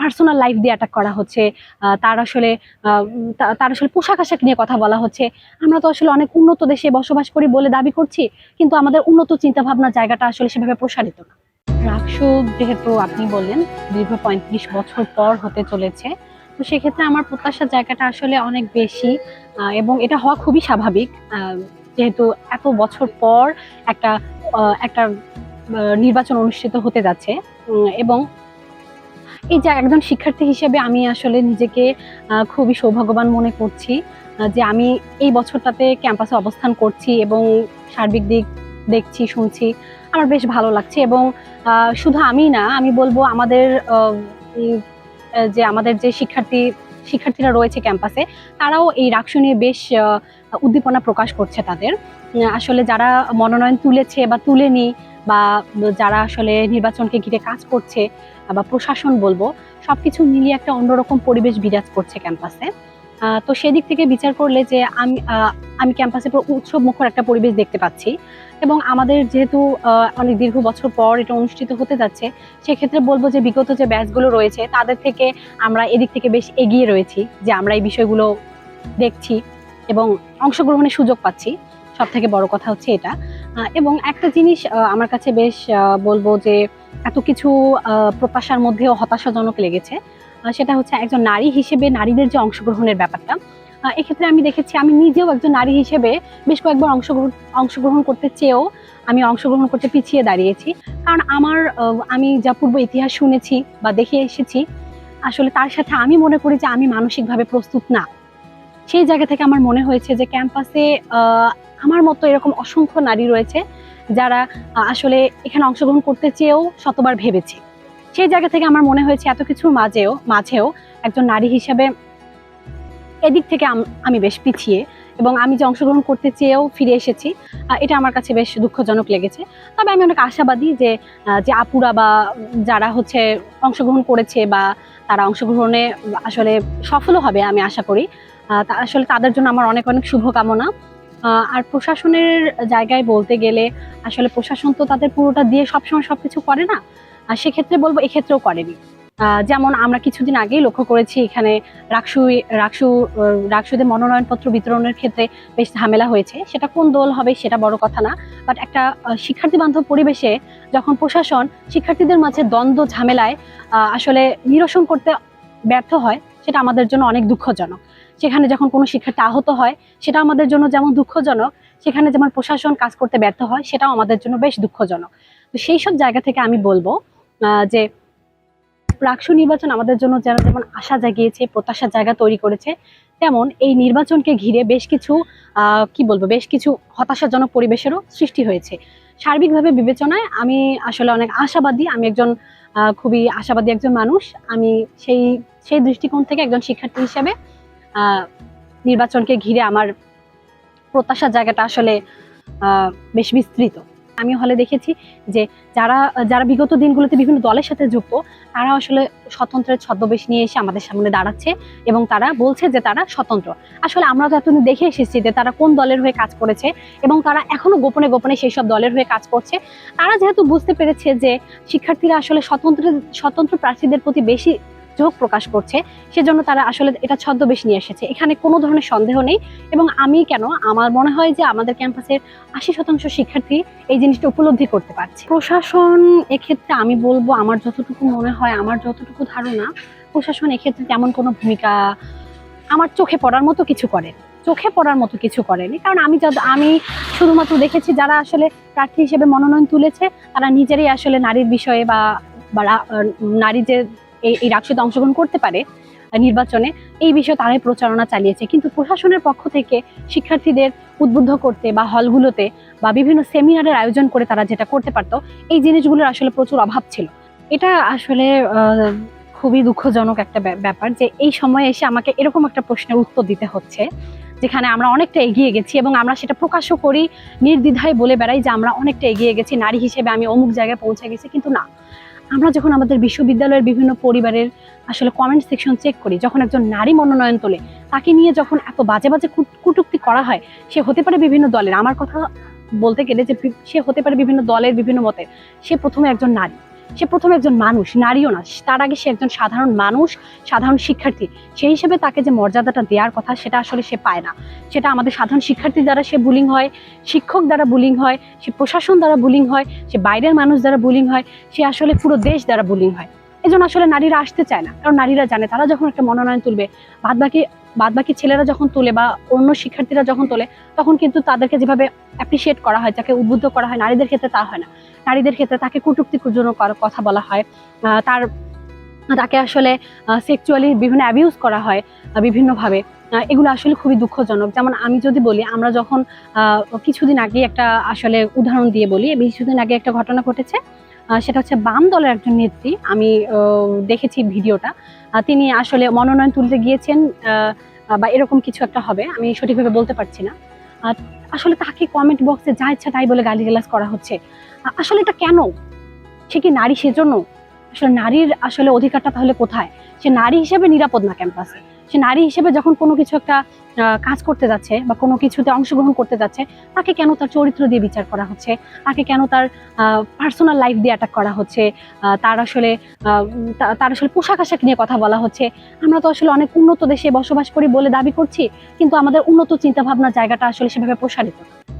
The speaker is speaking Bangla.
পার্সোনাল লাইফ দিয়ে অ্যাটাক করা হচ্ছে। তার আসলে তার আসলে পোশাক আশাক নিয়ে কথা বলা হচ্ছে। আমরা তো আসলে অনেক উন্নত দেশে বসবাস করি বলে দাবি করছি, কিন্তু আমাদের উন্নত চিন্তা ভাবনার জায়গাটা আসলে সেভাবে প্রসারিত না। রাকসু যেহেতু আপনি বললেন দীর্ঘ ৩৫ বছর পর হতে চলেছে, তো সেক্ষেত্রে আমার প্রত্যাশার জায়গাটা আসলে অনেক বেশি, এবং এটা হওয়া খুবই স্বাভাবিক। যেহেতু এত বছর পর একটা একটা নির্বাচন অনুষ্ঠিত হতে যাচ্ছে, এবং এই যে একজন শিক্ষার্থী হিসেবে আমি আসলে নিজেকে খুবই সৌভাগ্যবান মনে করছি, যে আমি এই বছরটাতে ক্যাম্পাসে অবস্থান করছি এবং সার্বিক দিক দেখছি, শুনছি। আমার বেশ ভালো লাগছে, এবং শুধু আমি না, আমি বলবো আমাদের আমাদের যে শিক্ষার্থীরা রয়েছে ক্যাম্পাসে, তারাও এই রাকসু নিয়ে বেশ উদ্দীপনা প্রকাশ করছে তাদের। আসলে যারা মনোনয়ন তুলেছে বা তুলেনি, বা যারা আসলে নির্বাচনকে ঘিরে কাজ করছে, বা প্রশাসন বলবো, সবকিছু মিলিয়ে একটা অন্যরকম পরিবেশ বিরাজ করছে ক্যাম্পাসে। তো সেদিক থেকে বিচার করলে যে আমি ক্যাম্পাসে পুরো উৎসব মুখর একটা পরিবেশ দেখতে পাচ্ছি, এবং আমাদের যেহেতু অনেক দীর্ঘ বছর পর এটা অনুষ্ঠিত হতে যাচ্ছে, সেক্ষেত্রে বলবো যে বিগত যে ব্যাচগুলো রয়েছে তাদের থেকে আমরা এদিক থেকে বেশ এগিয়ে রয়েছি, যে আমরা এই বিষয়গুলো দেখছি এবং অংশগ্রহণের সুযোগ পাচ্ছি। সব থেকে বড় কথা হচ্ছে এটা। এবং একটা জিনিস আমার কাছে বেশ বলবো যে এত কিছু প্রত্যাশার মধ্যেও হতাশাজনক লেগেছে, সেটা হচ্ছে একজন নারী হিসেবে নারীদের যে অংশগ্রহণের ব্যাপারটা। এক্ষেত্রে আমি দেখেছি, আমি নিজেও একজন নারী হিসেবে বেশ কয়েকবার অংশগ্রহণ করতে চেয়েও আমি অংশগ্রহণ করতে পিছিয়ে দাঁড়িয়েছি। কারণ আমি যা পূর্ব ইতিহাস শুনেছি বা দেখে এসেছি, আসলে তার সাথে আমি মনে করি যে আমি মানসিকভাবে প্রস্তুত না। সেই জায়গা থেকে আমার মনে হয়েছে যে ক্যাম্পাসে আমার মতো এরকম অসংখ্য নারী রয়েছে যারা আসলে এখানে অংশগ্রহণ করতে চেয়েও শতবার ভেবেছে। সেই জায়গা থেকে আমার মনে হয়েছে এত কিছুর মাঝেও একজন নারী হিসেবে এদিক থেকে আমি বেশ পিছিয়ে, এবং আমি যে অংশগ্রহণ করতে চেয়েও ফিরে এসেছি, এটা আমার কাছে বেশ দুঃখজনক লেগেছে। তবে আমি অনেক আশাবাদী যে আপুরা বা যারা হচ্ছে অংশগ্রহণ করেছে, বা তারা অংশগ্রহণে আসলে সফলও হবে আমি আশা করি। আসলে তাদের জন্য আমার অনেক অনেক শুভকামনা। আর প্রশাসনের জায়গায় বলতে গেলে, আসলে প্রশাসন তো তাদের পুরোটা দিয়ে সবসময় সবকিছু করে না। সেক্ষেত্রে বলবো এক্ষেত্রেও করেনি। যেমন আমরা কিছুদিন আগেই লক্ষ্য করেছি এখানে রাকসুদের মনোনয়নপত্র বিতরণের ক্ষেত্রে বেশ ঝামেলা হয়েছে। সেটা কোন দল হবে সেটা বড় কথা না, বাট একটা শিক্ষার্থী বান্ধব পরিবেশে যখন প্রশাসন শিক্ষার্থীদের মাঝে দ্বন্দ্ব ঝামেলায় আসলে নিরসন করতে ব্যর্থ হয়, সেটা আমাদের জন্য অনেক দুঃখজনক। সেখানে যখন কোনো শিক্ষার্থী আহত হয়, সেটা আমাদের জন্য যেমন দুঃখজনক, সেখানে যেমন প্রশাসন কাজ করতে ব্যর্থ হয়, সেটাও আমাদের জন্য বেশ দুঃখজনক। তো সেই সব জায়গা থেকে আমি বলবো যে রাকসু নির্বাচন আমাদের জন্য যেমন আশা জাগিয়েছে, প্রত্যাশার জায়গা তৈরি করেছে, তেমন এই নির্বাচনকে ঘিরে বেশ কিছু বেশ কিছু হতাশাজনক পরিবেশেরও সৃষ্টি হয়েছে। সার্বিকভাবে বিবেচনায় আমি আসলে অনেক আশাবাদী। আমি একজন খুবই আশাবাদী একজন মানুষ। আমি সেই সেই দৃষ্টিকোণ থেকে একজন শিক্ষার্থী হিসেবে নির্বাচনকে ঘিরে আমার প্রত্যাশার জায়গাটা আসলে বেশ বিস্তৃত। আমি হলে দেখেছি যে যারা যারা বিগত দিনগুলোতে বিভিন্ন দলের সাথে যুক্ত, তারা আসলে স্বতন্ত্রের ছদ্মবেশ নিয়ে এসে আমাদের সামনে দাঁড়াচ্ছে, এবং তারা বলছে যে তারা স্বতন্ত্র। আসলে আমরা তো এতদিন দেখে এসেছি যে তারা কোন দলের হয়ে কাজ করেছে, এবং তারা এখনো গোপনে গোপনে সেই সব দলের হয়ে কাজ করছে। তারা যেহেতু বুঝতে পেরেছে যে শিক্ষার্থীরা আসলে স্বতন্ত্র প্রার্থীদের প্রতি বেশি ঝোঁক প্রকাশ করছে, সেজন্য তারা আসলে এটা ছদ্মবেশ নিয়ে এসেছে। এখানে কোনো ধরনের সন্দেহ নেই, এবং আমার মনে হয় যে আমাদের ক্যাম্পাসের ৮০% শিক্ষার্থী এই জিনিসটা উপলব্ধি করতে পারছে। প্রশাসন এক্ষেত্রে আমি বলবো, আমার যতটুকু মনে হয়, আমার যতটুকু ধারণা, প্রশাসন এক্ষেত্রে তেমন কোনো ভূমিকা আমার চোখে পড়ার মতো কিছু করেনি। কারণ আমি শুধুমাত্র দেখেছি যারা আসলে প্রার্থী হিসেবে মনোনয়ন তুলেছে, তারা নিজেরাই আসলে নারীর বিষয়ে বা নারী যে এই রাকসুতে অংশগ্রহণ করতে পারে নির্বাচনে, এই বিষয়ে তারাই প্রচারণা চালিয়েছে। কিন্তু প্রশাসনের পক্ষ থেকে শিক্ষার্থীদের উদ্বুদ্ধ করতে বা হলগুলোতে বা বিভিন্ন সেমিনারের আয়োজন করে তারা যেটা করতে পারতো, এই জিনিসগুলোর আসলে প্রচুর অভাব ছিল। এটা আসলে খুবই দুঃখজনক একটা ব্যাপার যে এই সময়ে এসে আমাকে এরকম একটা প্রশ্নের উত্তর দিতে হচ্ছে, যেখানে আমরা অনেকটা এগিয়ে গেছি, এবং আমরা সেটা প্রকাশও করি, নির্দ্বিধায় বলে বেড়াই যে আমরা অনেকটা এগিয়ে গেছি, নারী হিসেবে আমি অমুক জায়গায় পৌঁছে গেছি। কিন্তু না, আমরা যখন আমাদের বিশ্ববিদ্যালয়ের বিভিন্ন পরিবারের আসলে কমেন্ট সেকশন চেক করি, যখন একজন নারী মনোনয়ন তোলে, তাকে নিয়ে যখন এত বাজে বাজে কটূক্তি করা হয়, সে হতে পারে বিভিন্ন দলের, আমার কথা বলতে গেলে যে সে হতে পারে বিভিন্ন দলের বিভিন্ন মতের, সে প্রথমে একজন নারী, সে প্রথমে একজন মানুষ, নারীও না, তার আগে সে একজন সাধারণ মানুষ, সাধারণ শিক্ষার্থী। সেই হিসেবে তাকে যে মর্যাদাটা দেওয়ার কথা সেটা আসলে সে পায় না। সেটা আমাদের সাধারণ শিক্ষার্থী দ্বারা সে বুলিং হয়, শিক্ষক দ্বারা বুলিং হয়, সে প্রশাসন দ্বারা বুলিং হয়, সে বাইরের মানুষ দ্বারা বুলিং হয়, সে আসলে পুরো দেশ দ্বারা বুলিং হয়। এই জন্য আসলে নারীরা আসতে চায় না, কারণ নারীরা জানে তারা যখন একটা মনোনয়ন তুলবে, বাদবাকি ছেলেরা যখন তোলে বা অন্য শিক্ষার্থীরা যখন তোলে, তখন কিন্তু তাদেরকে যেভাবে অ্যাপ্রিসিয়েট করা হয়, তাকে উদ্বুদ্ধ করা হয়, নারীদের ক্ষেত্রে তা হয় না। নারীদের ক্ষেত্রে তাকে কটূক্তির জন্য কথা বলা হয়, তাকে আসলে সেক্সুয়ালি বিভিন্ন অ্যাবিউজ করা হয় বিভিন্নভাবে। এগুলো আসলে খুবই দুঃখজনক। যেমন আমি যদি বলি, আমরা যখন কিছুদিন আগে একটা আসলে উদাহরণ দিয়ে বলি, কিছুদিন আগে একটা ঘটনা ঘটেছে। সেটা হচ্ছে বাম দলের একজন নেত্রী, আমি দেখেছি ভিডিওটা। তিনি আসলে মনোনয়ন তুলতে গিয়েছেন বা এরকম কিছু একটা হবে, আমি সঠিকভাবে বলতে পারছি না। আসলে তাকে কমেন্ট বক্সে যা ইচ্ছা তাই বলে গালিগালাজ করা হচ্ছে। আসলে এটা কেন? সে কি নারী সেজন্য? আসলে নারীর আসলে অধিকারটা তাহলে কোথায়? সে নারী হিসেবে নিরাপদ না ক্যাম্পাসে। সে নারী হিসেবে যখন কোনো কিছু একটা কাজ করতে যাচ্ছে বা কোনো কিছুতে অংশগ্রহণ করতে যাচ্ছে, তাকে কেন তার চরিত্র দিয়ে বিচার করা হচ্ছে? তাকে কেন তার পার্সোনাল লাইফ দিয়ে অ্যাটাক করা হচ্ছে? তার আসলে তার আসলে পোশাক-আশাক নিয়ে কথা বলা হচ্ছে। আমরা তো আসলে অনেক উন্নত দেশে বসবাস করি বলে দাবি করছি, কিন্তু আমাদের উন্নত চিন্তাভাবনার জায়গাটা আসলে সেভাবে প্রসারিত না।